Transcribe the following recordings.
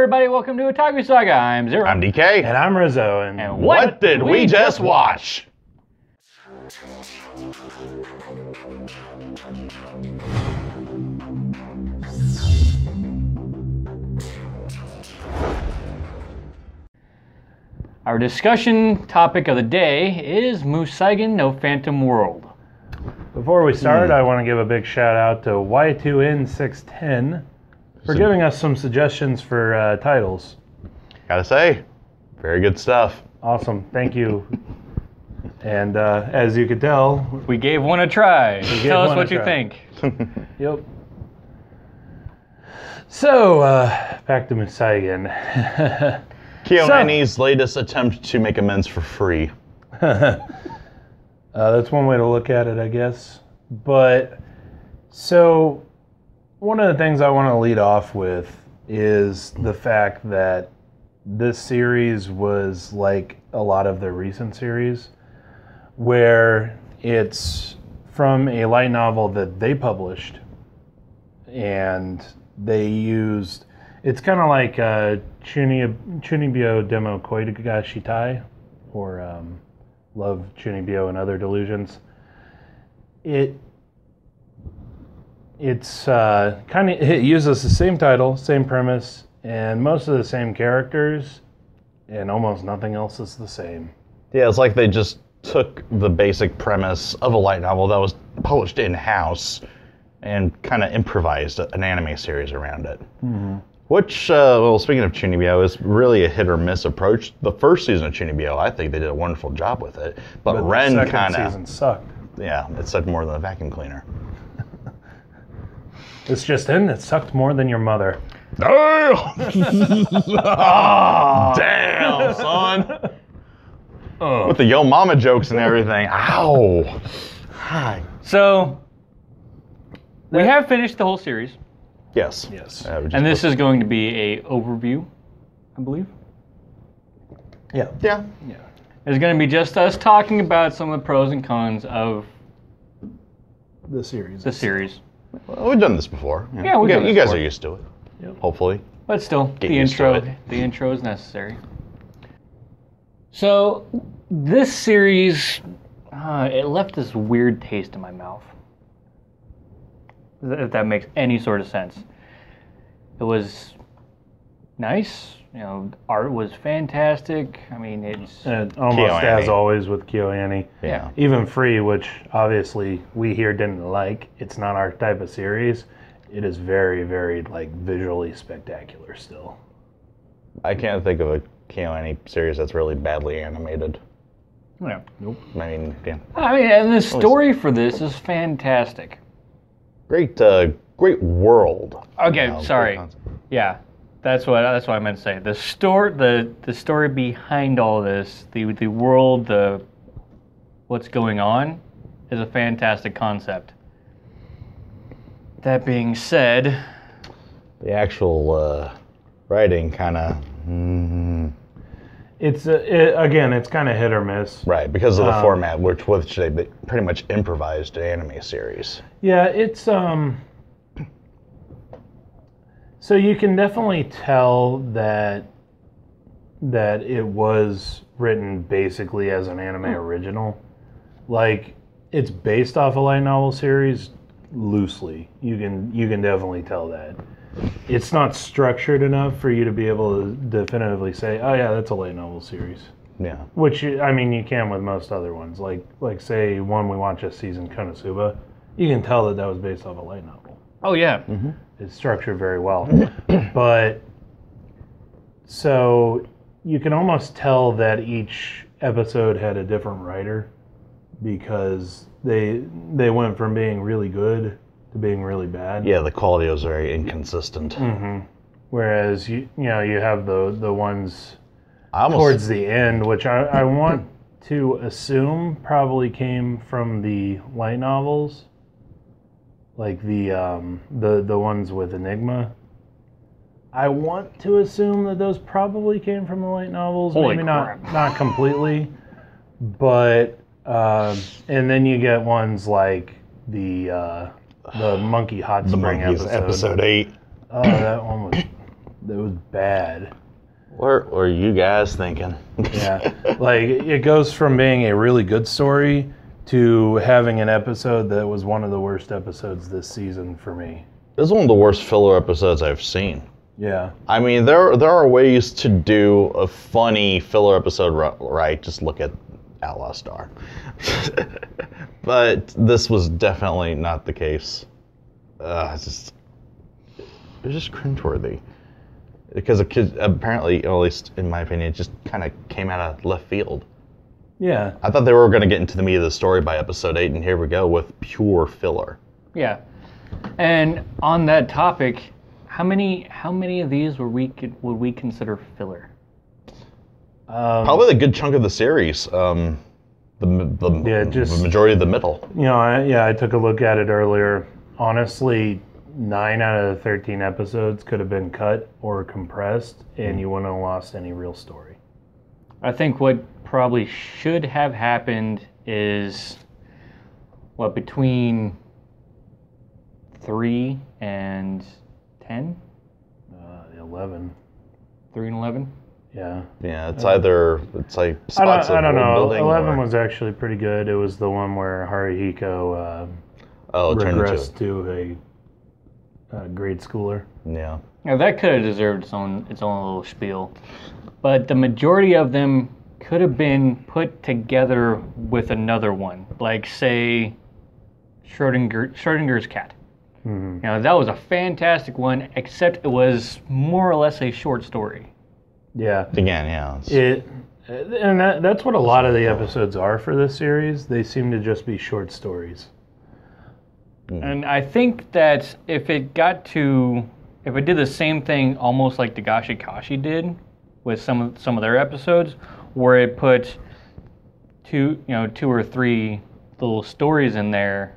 everybody, welcome to Otaku Saga. I'm Zero. I'm DK. And I'm Rizzo. And what did we just watch? Our discussion topic of the day is Musaigen no Phantom World. Before we start, I want to give a big shout out to Y2N610 for giving us some suggestions for titles. Gotta say, very good stuff. Awesome. Thank you. And as you could tell, We gave one a try. Tell us what you think. yep. So, back to Musaigen. KyoAni's latest attempt to make amends for free. That's one way to look at it, I guess. But, so, one of the things I want to lead off with is the fact that this series was like a lot of the recent series, where it's from a light novel that they published, and they used, it's kind of like Chunibyo Demo Koigashitai, or Love Chunibyo and Other Delusions. It uses the same title, same premise, and most of the same characters, and almost nothing else is the same. Yeah, it's like they just took the basic premise of a light novel that was published in-house and kind of improvised an anime series around it. Mm-hmm. Which, well, speaking of Chunibyo, is really a hit or miss approach. The first season of Chunibyo, I think they did a wonderful job with it. But Ren the second kind season sucked. Yeah, it sucked more than a vacuum cleaner. It's just in, it sucked more than your mother. Damn! Damn, son! With the yo mama jokes and everything. Ow! Hi. So, we have finished the whole series, Yes. Yes. and this is going to be a overview, I believe. Yeah. Yeah. Yeah. It's going to be just us talking about some of the pros and cons of The series. the series. Well, we've done this before. Yeah, we've done this You guys before. are used to it. Yep. Hopefully. But still, Get the used to intro, it. the intro is necessary. So, this series, it left this weird taste in my mouth. If that makes any sort of sense. It was nice, art was fantastic. I mean, it's... And almost KyoAni. as always with KyoAni. Yeah. Even Free, which obviously we here didn't like, it's not our type of series. It is very, very, like, visually spectacular still. I can't think of a KyoAni series that's really badly animated. Yeah. Nope. I mean, yeah. And the story for this is fantastic. Great world. Okay, sorry. Great concept. Yeah, that's what I meant to say. The story behind all this, the world, what's going on, is a fantastic concept. That being said, The actual writing kind of... It's, again, it's kind of hit or miss. Right, because of the format, which they pretty much improvised an anime series. Yeah, it's, so you can definitely tell that it was written basically as an anime original. Like, it's based off a light novel series loosely. You can definitely tell that. It's not structured enough for you to be able to definitively say, oh yeah, that's a light novel series. Yeah. Which, I mean, you can with most other ones. Like say, one we watched this season, Konosuba, you can tell that was based off a light novel. oh yeah, It's structured very well. But, so, you can almost tell that each episode had a different writer, because they went from being really good to being really bad. Yeah, the quality was very inconsistent. Mm-hmm. Whereas, you have the ones I almost, towards the end, which I want to assume probably came from the light novels, like the ones with Enigma. I want to assume that those probably came from the light novels. Holy Maybe crap. not completely, but and then you get ones like the Monkey Hot the Spring Monkeys, episode 8. Oh, that one was was bad. What are you guys thinking? Yeah, like it goes from being a really good story to having an episode that was one of the worst episodes this season for me. This is one of the worst filler episodes I've seen. Yeah. I mean, there are ways to do a funny filler episode right. Just look at Outlaw Star. But this was definitely not the case. It was just cringeworthy. Because apparently, at least in my opinion, it just kind of came out of left field. Yeah. I thought they were going to get into the meat of the story by episode 8, and here we go with pure filler. Yeah. And on that topic, how many of these would we consider filler? Probably the good chunk of the series. The majority of the middle. You know, I took a look at it earlier. Honestly, 9 out of the 13 episodes could have been cut or compressed, and you wouldn't have lost any real story. I think what probably should have happened is, between 3 and 10? 11. 3 and 11? Yeah. Yeah, it's like spots I don't know. building 11 was actually pretty good. It was the one where Haruhiko regressed to a grade schooler. Yeah. Now that could have deserved its own little spiel, but the majority of them could have been put together with another one, like say Schrodinger's cat. Mm-hmm. Now that was a fantastic one, except it was more or less a short story. Yeah. Again, yeah. That's what a lot of the episodes are for this series. They seem to just be short stories. And I think that if it did the same thing almost like Dagashi Kashi did with some of their episodes, where it put two or three little stories in there,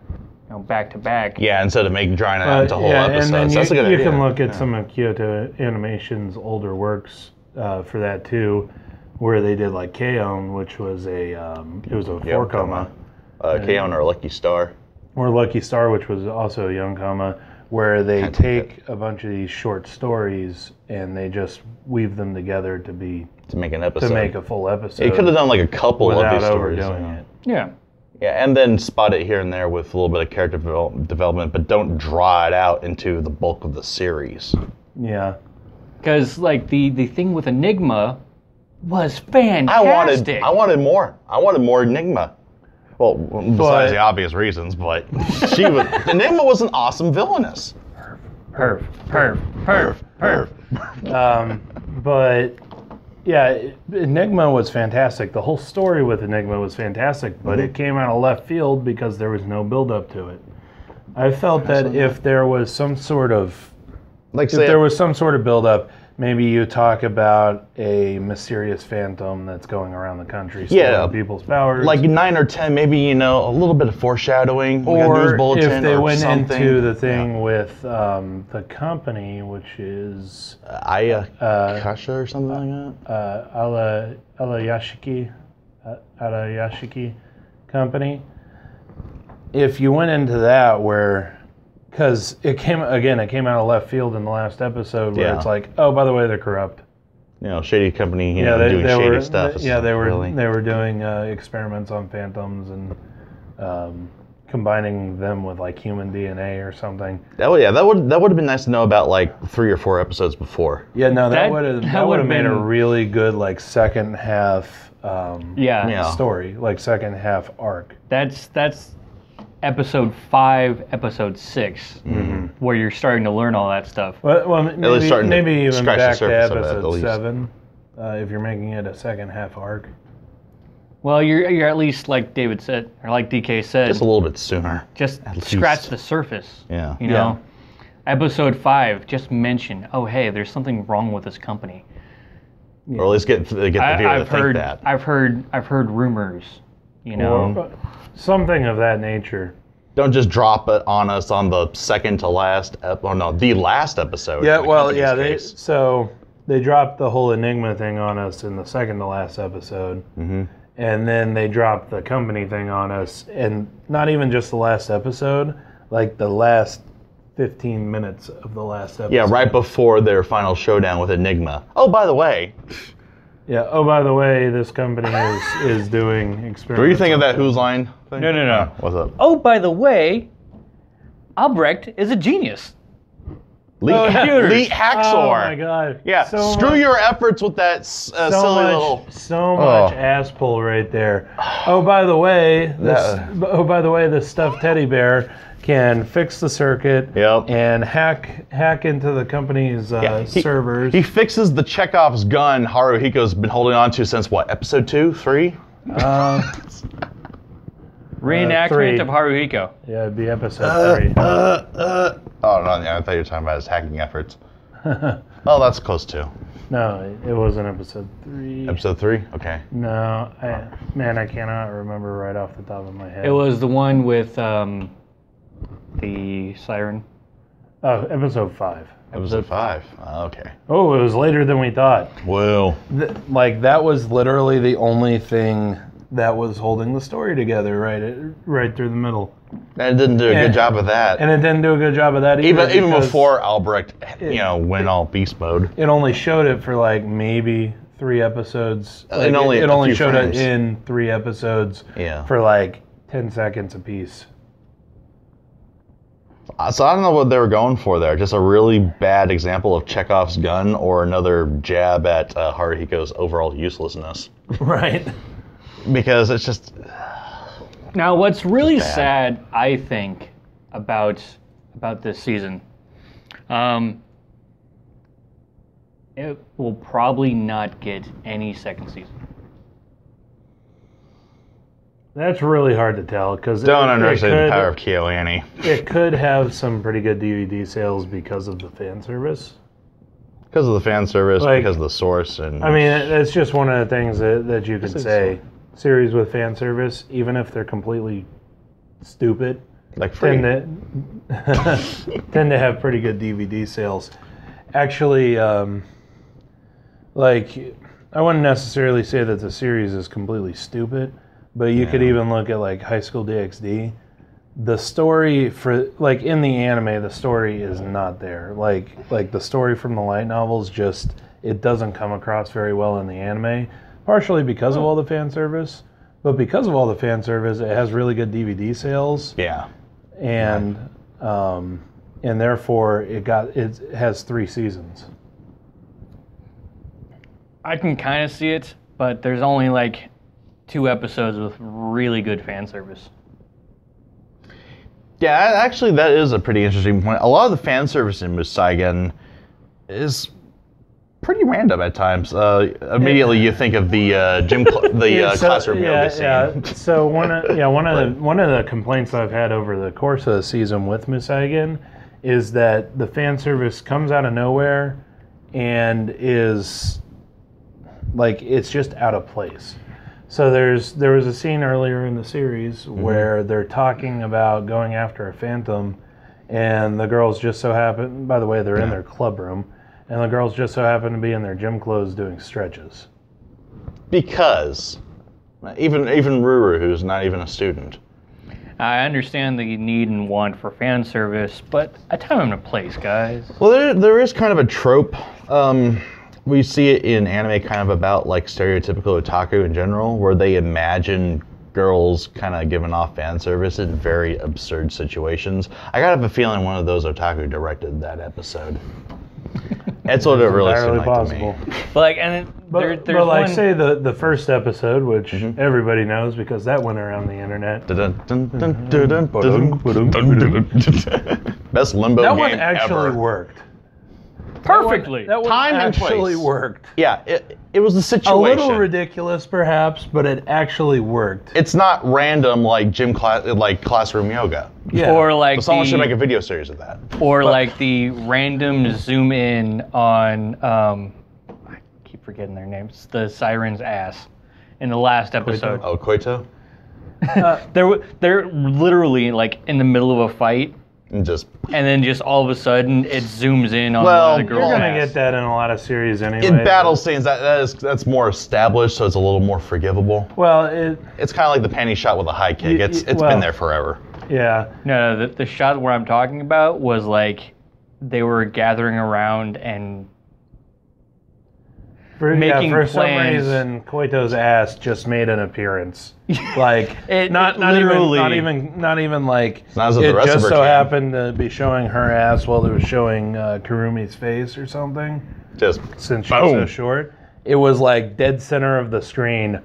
back to back. Yeah, instead of drawing it out into whole episodes. And then That's a good idea. You can look at some of Kyoto Animation's older works for that too, where they did like K-On!, which was a 4-koma. K-On! Or Lucky Star. Or Lucky Star, which was also a young comma, where they take a bunch of these short stories and they just weave them together to make an episode. To make a full episode. You could have done like a couple of these stories. Without overdoing it. Yeah. Yeah, and then spot it here and there with a little bit of character development, but don't draw it out into the bulk of the series. Yeah. Because like the thing with Enigma was fantastic. I wanted more. I wanted more Enigma. Well, besides the obvious reasons, but Enigma was an awesome villainess. Perf. But yeah, Enigma was fantastic. The whole story with Enigma was fantastic, but it came out of left field because there was no build up to it. I felt that if there was some sort of build up, maybe you talk about a mysterious phantom that's going around the country stealing people's powers. Like 9 or 10, maybe, a little bit of foreshadowing. Or if they went into the thing with the company, which is... Kasha or something like that? Arayashiki company. If you went into that where... Because it came out of left field in the last episode where it's like, oh, by the way, they're corrupt. Shady company, doing shady stuff. They were doing experiments on phantoms and combining them with like human DNA or something. That would have been nice to know about like 3 or 4 episodes before. Yeah, no, that would have made a really good like second half story, like second half arc. That's episode 5, episode 6, where you're starting to learn all that stuff. Well maybe even back to episode 7, if you're making it a second half arc. Well, you're at least, like David said, or like DK said, just a little bit sooner. Just scratch the surface. Yeah. Episode 5, just mention, oh hey, there's something wrong with this company. Or at least get the viewer to think that. I've heard rumors. Or something of that nature. Don't just drop it on us on the second to last, the last episode. Yeah, they dropped the whole Enigma thing on us in the second to last episode. Mm-hmm. And then they dropped the company thing on us, and not even just the last episode, like the last 15 minutes of the last episode. Yeah, right before their final showdown with Enigma. Oh, by the way. Yeah. Oh, by the way, this company is doing experiments. Were you thinking of that Who's Line thing? No. What's up? Oh, by the way, Albrecht is a genius. Lee Haxor. Oh my god. Yeah, So screw much- your efforts with that silly little... So much Oh. ass pull right there. Oh, by the way, the stuffed teddy bear can fix the circuit Yep. and hack into the company's servers. He fixes the Chekhov's gun Haruhiko's been holding on to since what, episode 2, 3? Reenactment 3. of Haruhiko. Yeah, it'd be episode 3. Oh, no, yeah, I thought you were talking about his hacking efforts. Oh, that's close too. No, it wasn't episode 3. Episode 3? Okay. No, I cannot remember right off the top of my head. It was the one with the siren. Oh, episode 5. Episode 5. Oh, okay. Oh, it was later than we thought. Well, That was literally the only thing that was holding the story together, right through the middle. and it didn't do a good job of that. And it didn't do a good job of that either. Even because before Albrecht, went all beast mode. it only showed it for like maybe 3 episodes. And only it a only few showed frames. it in 3 episodes Yeah. for like 10 seconds apiece. So I don't know what they were going for there. Just a really bad example of Chekhov's gun or another jab at Haruhiko's overall uselessness. Right. Because it's just... Now, what's really bad. sad, I think, about this season, it will probably not get any second season. That's really hard to tell because Don't underestimate the power of KyoAni. It could have some pretty good DVD sales because of the fan service. Because of the fan service, Like- because of the source, and... I mean, that's just one of the things that you can This is say. Series with fan service, even if they're completely stupid, like free. tend to have pretty good DVD sales. Actually, like, I wouldn't necessarily say that the series is completely stupid, but you could even look at like High School DxD. The story for like in the anime, the story is not there. Like the story from the light novels, just it doesn't come across very well in the anime. Partially because of all the fan service, but because of all the fan service, it has really good DVD sales. Yeah. And therefore it has 3 seasons. I can kind of see it, but there's only like 2 episodes with really good fan service. Yeah, actually, that is a pretty interesting point. A lot of the fan service in Musaigen is pretty random at times. Immediately, you think of the classroom yoga scene. Yeah. So one of the complaints I've had over the course of the season with Musaigen is that the fan service comes out of nowhere and is like it's just out of place. So there was a scene earlier in the series where they're talking about going after a phantom, and the girls just so happen. By the way, they're in their club room, and the girls just so happen to be in their gym clothes doing stretches. Because even Ruru, who's not even a student. I understand the need and want for fan service, but a time and a place, guys. Well, there is kind of a trope. We see it in anime kind of about like stereotypical otaku in general, where they imagine girls kind of giving off fan service in very absurd situations. I gotta have a feeling one of those otaku directed that episode. That's what it really seemed like possible. to me. But like, and there's But like, one, say the first episode, which everybody knows because that went around the internet. Best limbo That game one actually ever. worked. perfectly. That one Time and actually place. worked. Yeah, it was the situation. A little ridiculous, perhaps, but it actually worked. It's not random like classroom yoga. Yeah. Or like So someone should make a video series of that. or like the random zoom in on I keep forgetting their names. The siren's ass in the last episode. Oh, Koito? They're literally like in the middle of a fight, And just and then just all of a sudden it zooms in on Well, one of the You're girls' gonna ass. get that in a lot of series anyway. in battle scenes, that's more established, so it's a little more forgivable. Well, It's kind of like the panty shot with a high kick. It's well- been there forever. Yeah. No, the shot where I'm talking about was like they were gathering around and making for some plans. reason, Koito's ass just made an appearance. Like not literally. even like not as if the it rest of just her so can. happened to be showing her ass while it was showing Kurumi's face or something. Just Since she's so boom. short, it was like dead center of the screen.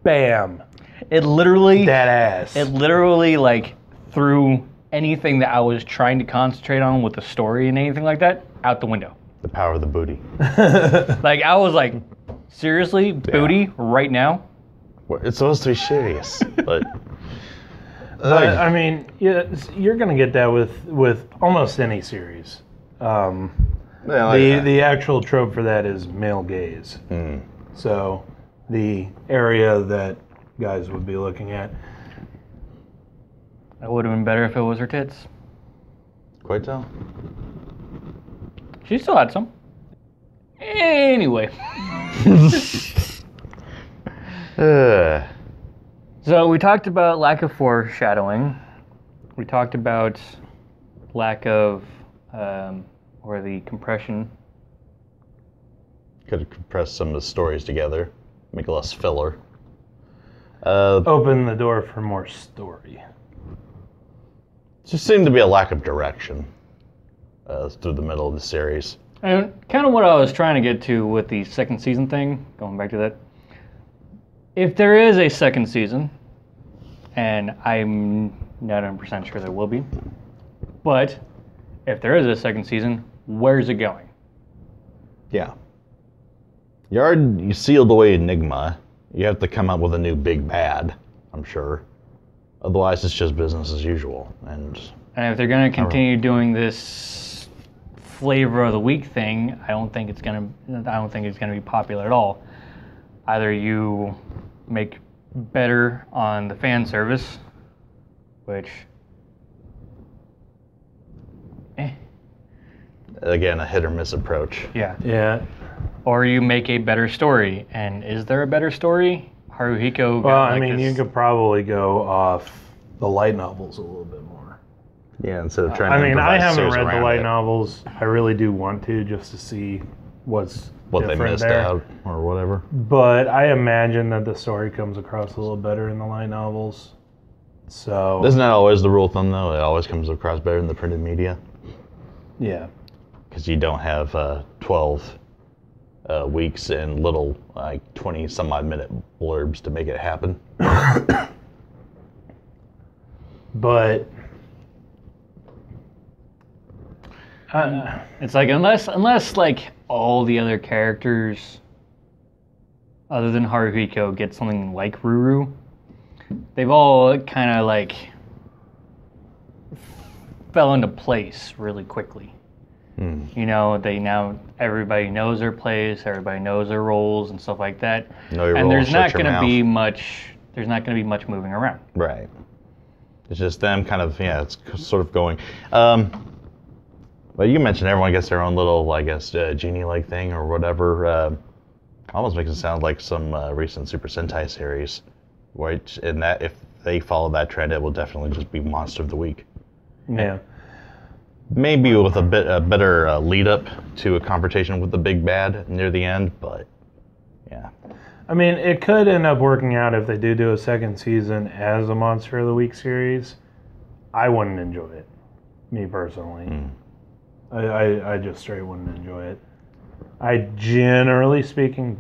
Bam. It literally That ass. It literally like threw anything that I was trying to concentrate on with the story and anything like that out the window. The power of the booty. Like I was like, seriously, booty right now? Well, it's supposed to be serious, but. But I mean, yeah, you're gonna get that with almost any series. Yeah, like The actual trope for that is male gaze. So the area that guys would be looking at. That would have been better if it was her tits. Quite so. She still had some. Anyway. So we talked about lack of foreshadowing. We talked about lack of, or the compression. Could have compressed some of the stories together, make it less filler. Open the door for more story. Just seemed to be a lack of direction through the middle of the series. And kind of what I was trying to get to with the second season thing, going back to that. If there is a second season, and I'm not 100% sure there will be, but if there is a second season, where's it going? Yeah. You sealed away Enigma. You have to come up with a new big bad, I'm sure. Otherwise, it's just business as usual. And if they're going to continue doing this flavor of the week thing, I don't think it's going to be popular at all. Either you make better on the fan service, which again, a hit or miss approach. Yeah. Or you make a better story. And is there a better story? Haruhiko. Well, I mean, you could probably go off the light novels a little bit more. Yeah, instead of trying I to mean, I improvise haven't series read the around light it. novels. I really do want to, just to see what They missed there. out or whatever. But I imagine that the story comes across a little better in the light novels. So Isn't that always the rule of thumb, though? It always comes across better in the printed media. yeah. Because you don't have 12 weeks and little, 20 some odd minute blurbs to make it happen. But it's like unless like all the other characters other than Haruhiko get something like Ruru, they've all kind of like fell into place really quickly. You know, everybody knows their place, everybody knows their roles and stuff like that. Know your and role, there's not shut your going to mouth. be much. There's not going to be much moving around. Right. It's just them kind of, it's sort of going. Well, you mentioned everyone gets their own little, genie-like thing or whatever. Almost makes it sound like some recent Super Sentai series, which in that, if they follow that trend, it will definitely just be Monster of the Week. yeah. Maybe with a better lead up to a confrontation with the big bad near the end, but yeah. I mean, it could end up working out if they do a second season as a Monster of the Week series. I wouldn't enjoy it, me personally. I just straight wouldn't enjoy it. I generally speaking,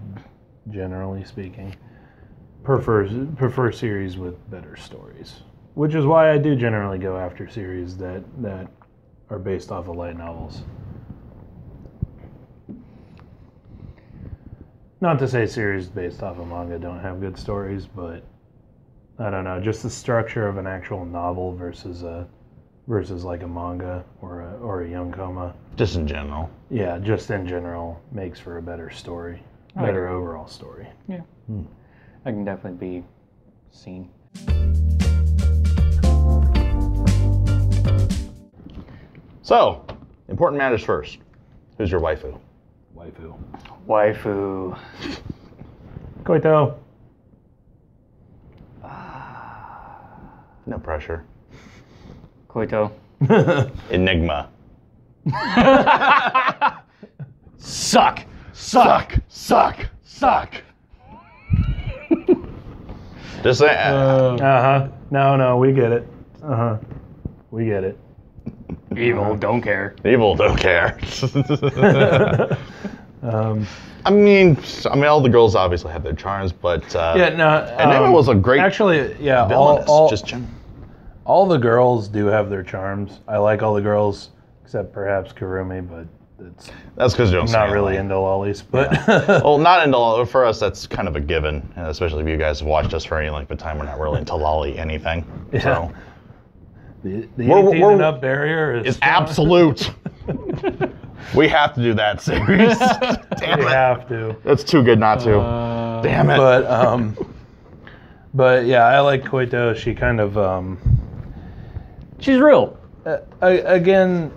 prefer series with better stories, which is why I do generally go after series that are based off of light novels. Not to say series based off of manga don't have good stories, but I don't know, just the structure of an actual novel versus like a manga or a yonkoma. Just in general. Yeah, just in general makes for a better story, better overall story. Yeah, that can definitely be seen. So, important matters first. Who's your waifu? Waifu. Koito. No pressure. Koito. Enigma. Suck. Suck. Just say. No, we get it. We get it. Evil, don't care. Evil don't care. I mean, all the girls obviously have their charms, but Enigma was a great. Actually, yeah, all the girls do have their charms. I like all the girls except perhaps Kurumi, but that's because you don't. I'm not really into lollies, but well, not into lolly. For us, that's kind of a given, especially if you guys have watched us for any length of time. We're not really into lolly anything. Yeah. So. The 18 and up barrier is absolute. We have to do that series. Damn it. We have to. That's too good not to. Damn it. But yeah, I like Koito. She kind of she's real. Again,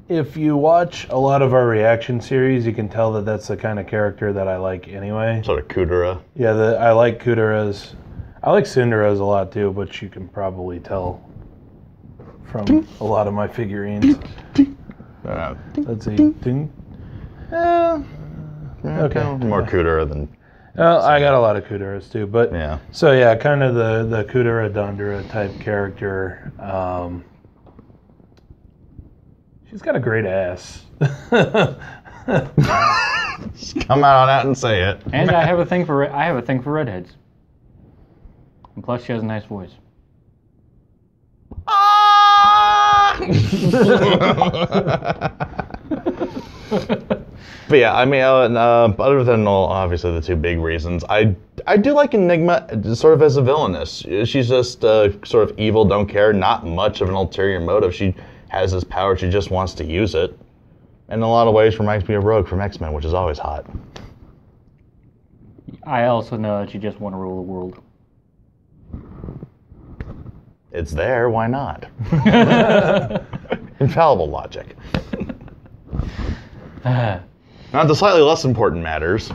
if you watch a lot of our reaction series, you can tell that that's the kind of character that I like anyway. Sort of Kudera. Yeah, I like Kudera's. I like Tsundera's a lot too, but you can probably tell from a lot of my figurines. Let's see. Ding. Okay. More Kudera than. I got a lot of Kuderas too, but yeah. So yeah, kind of the Kudera Dandura type character. She's got a great ass. Just come out and say it. And I have a thing for redheads. And plus, she has a nice voice. But yeah, I mean, other than obviously the two big reasons, I do like Enigma sort of as a villainess. She's just sort of evil, don't care, not much of an ulterior motive. She has this power, she just wants to use it. And in a lot of ways reminds me of Rogue from X-Men, which is always hot. I also know that you just want to rule the world. It's there, why not? Infallible logic. Now to slightly less important matters.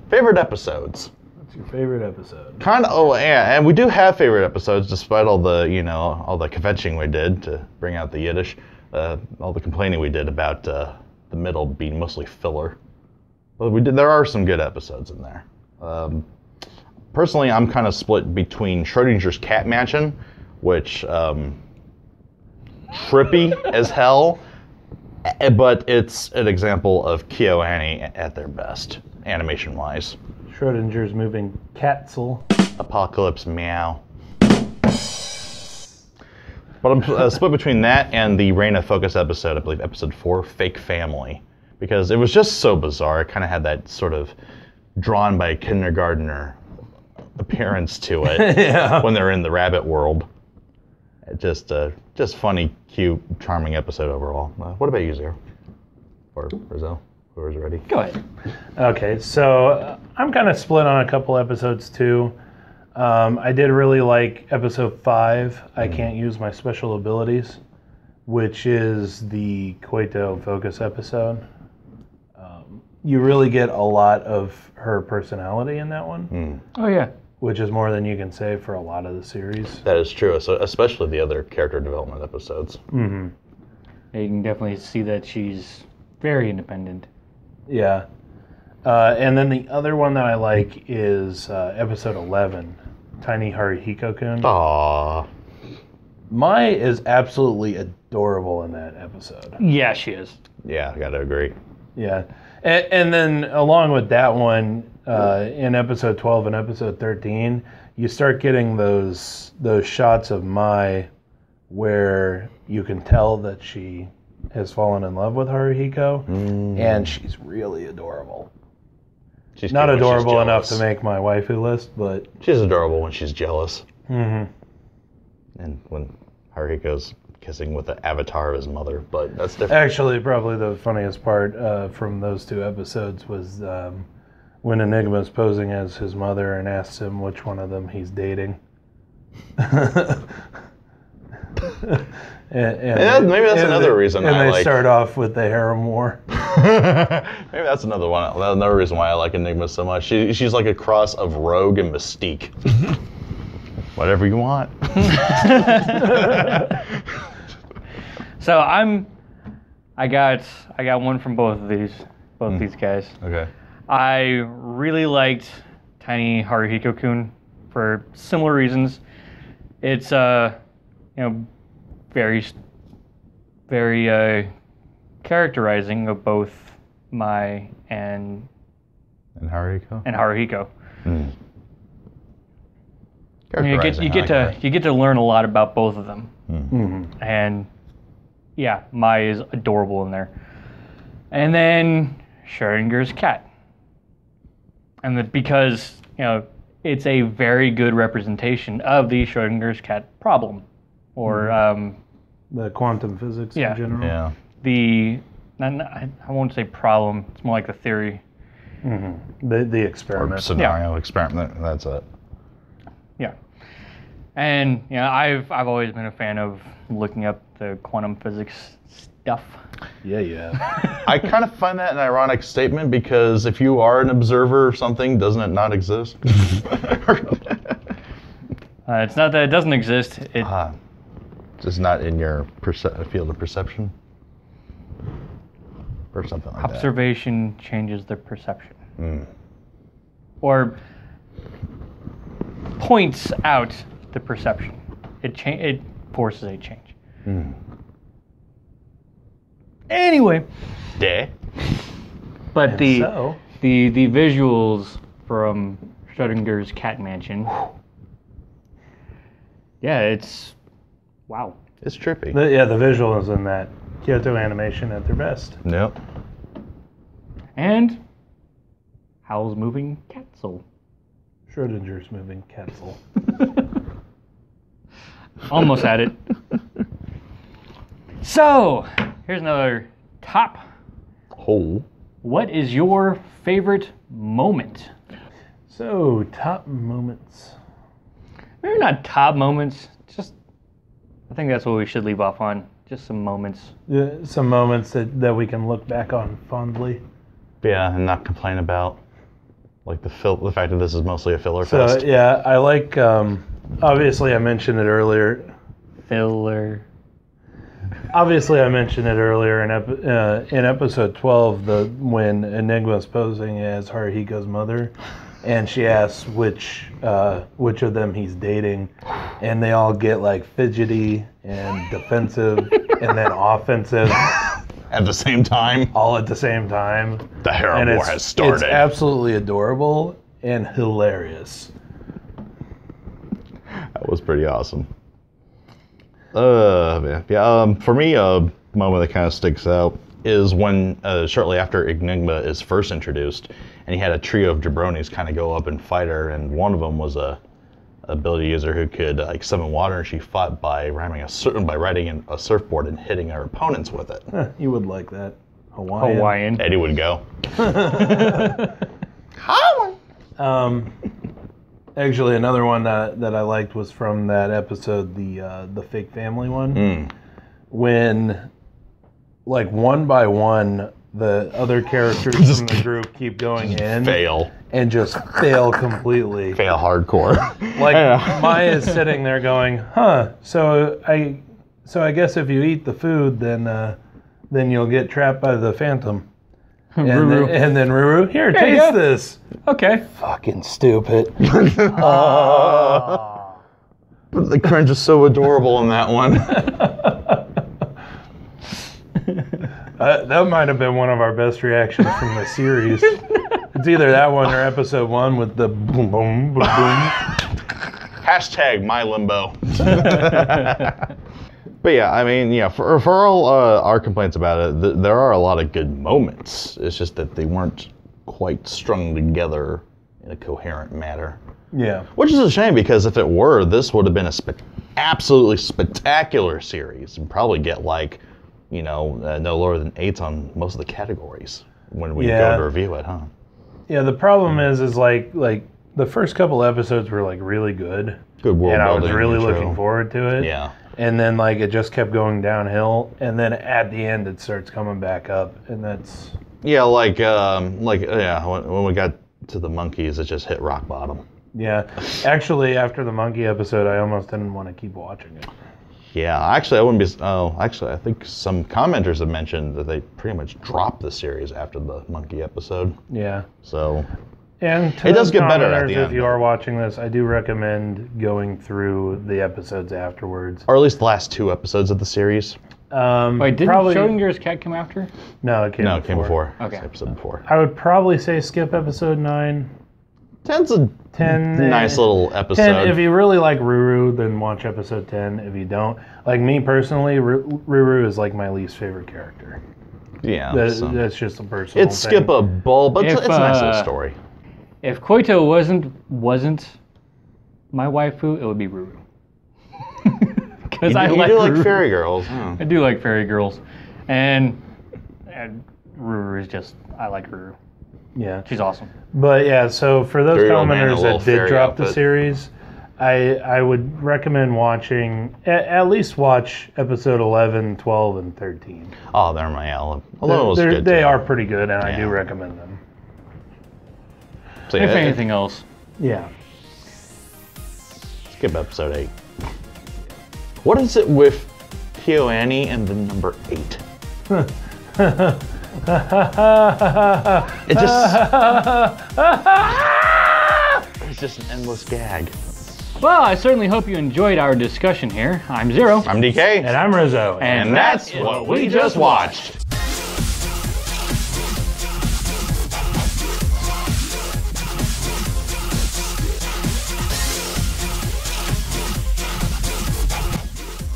Favorite episodes. What's your favorite episode? And we do have favorite episodes despite all the, all the kvetching we did to bring out the Yiddish, all the complaining we did about the middle being mostly filler. But there are some good episodes in there. Personally, I'm kind of split between Schrodinger's Cat Mansion, which trippy as hell, but it's an example of KyoAni at their best, animation-wise. Schrodinger's moving Catzel. Apocalypse Meow. But I'm split between that and the Reign of Focus episode, I believe episode 4, Fake Family, because it was just so bizarre. It kind of had that sort of drawn by a kindergartner appearance to it. Yeah. When they're in the rabbit world. Just funny, cute, charming episode overall. What about you, Zero? Or Rizzo? Whoever's ready. Go ahead. Okay, so I'm kind of split on a couple episodes too. I did really like episode 5, I Can't Use My Special Abilities, which is the Koito Focus episode. You really get a lot of her personality in that one. Oh, yeah. Which is more than you can say for a lot of the series. That is true, so especially the other character development episodes. Mm-hmm. Yeah, you can definitely see that she's very independent. Yeah. And then the other one that I like is episode 11, Tiny Haruhiko-kun. Aww. Mai is absolutely adorable in that episode. Yeah, she is. Yeah, I gotta agree. Yeah. And then along with that one, in episode 12 and episode 13, you start getting those shots of Mai where you can tell that she has fallen in love with Haruhiko, and she's really adorable. She's not adorable enough to make my waifu list, but... She's adorable when she's jealous. Mm-hmm. And when Haruhiko's kissing with the avatar of his mother, but that's different. Actually, probably the funniest part from those two episodes was when Enigma's posing as his mother and asks him which one of them he's dating. and maybe that's another reason I like... And they start off with the harem war. Maybe that's another reason why I like Enigma so much. She's like a cross of Rogue and Mystique. Whatever you want. So I got one from both of these guys. Okay. I really liked Tiny Haruhiko-kun for similar reasons. It's very characterizing of both Mai and Haruhiko. You get to learn a lot about both of them, and yeah, Mai is adorable in there. And then Schrodinger's cat, and because it's a very good representation of the Schrodinger's cat problem, or the quantum physics in general. Yeah. I won't say problem. It's more like the theory. The experiment. Or scenario experiment. That's it. Yeah. And I've always been a fan of looking up the quantum physics stuff. Yeah. I kind of find that an ironic statement because if you are an observer of something, doesn't it not exist? It's not that it doesn't exist. Just not in your field of perception? Or something like that. Observation changes the perception. Or points out the perception. It forces a change. Anyway. Yeah. But the visuals from Schrodinger's Cat Mansion. Yeah, it's wow. It's trippy. The visuals in that Kyoto Animation at their best. Yep. And Howl's Moving Castle. Schrodinger's Moving Castle. Almost had it. So, here's another top. What is your favorite moment? So, top moments. Maybe not top moments, just I think that's what we should leave off on. Just some moments. Some moments that we can look back on fondly. Yeah, and not complain about. Like the fact that this is mostly a filler fest. So, yeah, I like, obviously I mentioned it earlier. Filler. Obviously I mentioned it earlier in episode 12, when Enigma's posing as Haruhiko's mother, and she asks which of them he's dating, and they all get like fidgety and defensive and then offensive. At the same time? All at the same time. The harem war has started. It's absolutely adorable and hilarious. That was pretty awesome. For me, a moment that kind of sticks out is when, shortly after Enigma is first introduced, and he had a trio of jabronis kind of go up and fight her, and one of them was a ability user who could summon water, and she fought by riding in a surfboard and hitting her opponents with it. You would like that. Hawaiian. Eddie would go. Actually, another one that I liked was from that episode, the fake family one, when, like, one by one, the other characters from the group keep going in. Fail. And just fail completely. Fail hardcore. Like, Maya is sitting there going, so I guess if you eat the food, then you'll get trapped by the phantom. And then Ruru, here, taste this. Okay. Fucking stupid. But the cringe is so adorable in that one. That might have been one of our best reactions from the series. It's either that one or episode 1 with the boom, boom, boom, boom. Hashtag MyLimbo. But yeah, I mean, for all our complaints about it, there are a lot of good moments. It's just that they weren't quite strung together in a coherent manner. Yeah. Which is a shame, because if it were, this would have been absolutely spectacular series, and probably get no lower than 8s on most of the categories when we go to review it, huh? Yeah, the problem is like the first couple episodes were like really good. Good world building. And I was really looking forward to it. Yeah. And then it just kept going downhill, and then at the end it starts coming back up, and that's... Yeah, when we got to the monkeys, it just hit rock bottom. Yeah. Actually, after the monkey episode, I almost didn't want to keep watching it. Yeah, actually, I wouldn't be. Oh, actually, I think some commenters have mentioned that they pretty much dropped the series after the monkey episode. Yeah. So. And it does get better at the if end. you are watching this, I do recommend going through the episodes afterwards. Or at least the last 2 episodes of the series. Wait, didn't Schrodinger's cat come after? No, it came before. It came before. Okay. It's the episode before. I would probably say skip episode 9. 10's a 10, nice little episode. 10, if you really like Ruru, then watch episode 10. If you don't, like me personally, Ruru is like my least favorite character. Yeah. That's just a personal It's thing. skippable, but it's a nice little story. If Koito wasn't my waifu, it would be Ruru. Because I like do Ruru. like fairy girls. Huh? I do like fairy girls, and Ruru is just, I like Ruru. Yeah. She's awesome. But yeah, so for those Very old man in a commenters little that did fairy drop the outfit. series, I would recommend watching, at least watch episode 11, 12, and 13. Oh, they're my Ellen. 11 was good. They too. are pretty good, and I Yeah. do recommend them. So, If yeah, anything else. Yeah. skip episode 8. What is it with Kyoani and the number 8? It just. It's just an endless gag. Well, I certainly hope you enjoyed our discussion here. I'm Zero. I'm DK. And I'm Rizzo. And that's what we just watched.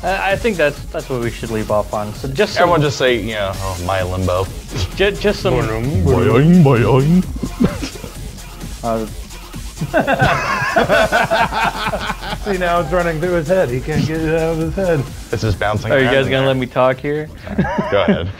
I think that's what we should leave off on. So just some, Everyone just say, my limbo. just some. Boing, boing. See, now it's running through his head. He can't get it out of his head. It's just bouncing Are you around guys in gonna there. let me talk here? Go ahead.